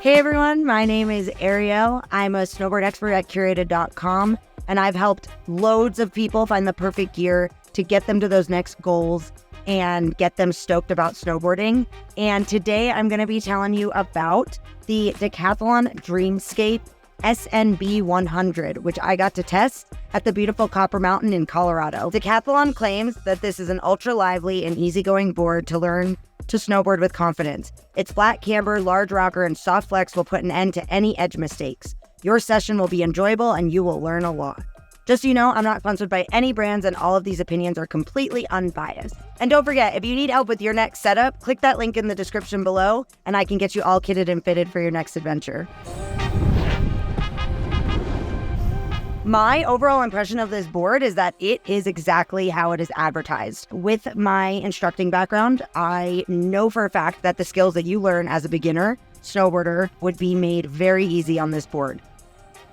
Hey everyone, my name is Ariel. I'm a snowboard expert at Curated.com, and I've helped loads of people find the perfect gear to get them to those next goals and get them stoked about snowboarding. And today I'm going to be telling you about the Decathlon Dreamscape SNB 100, which I got to test at the beautiful Copper Mountain in Colorado. Decathlon claims that this is an ultra lively and easygoing board to learn to snowboard with confidence. Its flat camber, large rocker, and soft flex will put an end to any edge mistakes. Your session will be enjoyable and you will learn a lot. Just so you know, I'm not sponsored by any brands and all of these opinions are completely unbiased. And don't forget, if you need help with your next setup, click that link in the description below and I can get you all kitted and fitted for your next adventure. My overall impression of this board is that it is exactly how it is advertised. With my instructing background, I know for a fact that the skills that you learn as a beginner snowboarder would be made very easy on this board.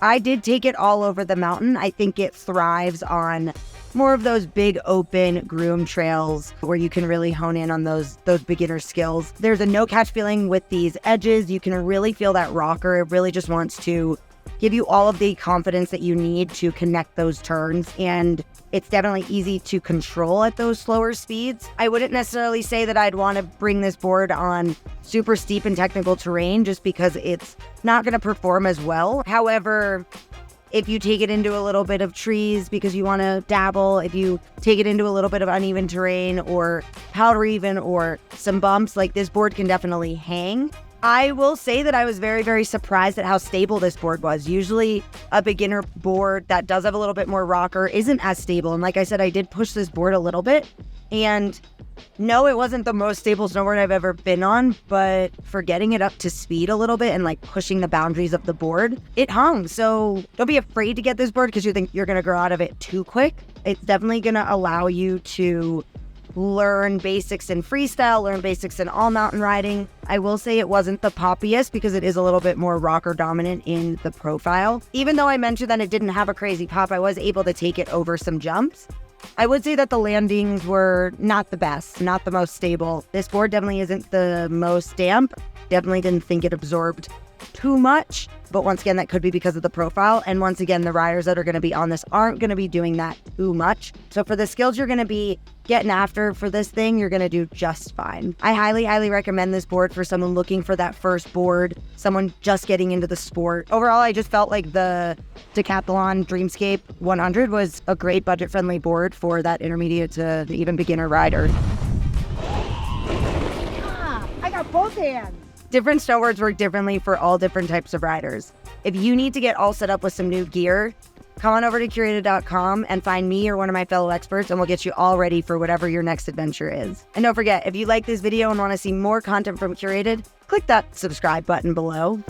I did take it all over the mountain. I think it thrives on more of those big open groomed trails where you can really hone in on those beginner skills. There's a no-catch feeling with these edges. You can really feel that rocker. It really just wants to give you all of the confidence that you need to connect those turns, and it's definitely easy to control at those slower speeds. I wouldn't necessarily say that I'd want to bring this board on super steep and technical terrain just because it's not going to perform as well. However, if you take it into a little bit of trees because you want to dabble, if you take it into a little bit of uneven terrain or powder even or some bumps, like this board can definitely hang. I will say that I was very, very surprised at how stable this board was. Usually a beginner board that does have a little bit more rocker isn't as stable. And like I said, I did push this board a little bit. And no, it wasn't the most stable snowboard I've ever been on, but for getting it up to speed a little bit and like pushing the boundaries of the board, it hung. So don't be afraid to get this board because you think you're going to grow out of it too quick. It's definitely going to allow you to learn basics in freestyle, learn basics in all mountain riding. I will say it wasn't the poppiest because it is a little bit more rocker dominant in the profile. Even though I mentioned that it didn't have a crazy pop, I was able to take it over some jumps. I would say that the landings were not the best, not the most stable. This board definitely isn't the most damp. Definitely didn't think it absorbed too much, but once again, that could be because of the profile. And once again, the riders that are going to be on this aren't going to be doing that too much. So for the skills you're going to be getting after for this thing, you're going to do just fine. I highly, highly recommend this board for someone looking for that first board, someone just getting into the sport. Overall, I just felt like the Decathlon Dreamscape 100 was a great budget-friendly board for that intermediate to even beginner rider. I got both hands. Different snowboards work differently for all different types of riders. If you need to get all set up with some new gear, come on over to Curated.com and find me or one of my fellow experts and we'll get you all ready for whatever your next adventure is. And don't forget, if you like this video and want to see more content from Curated, click that subscribe button below.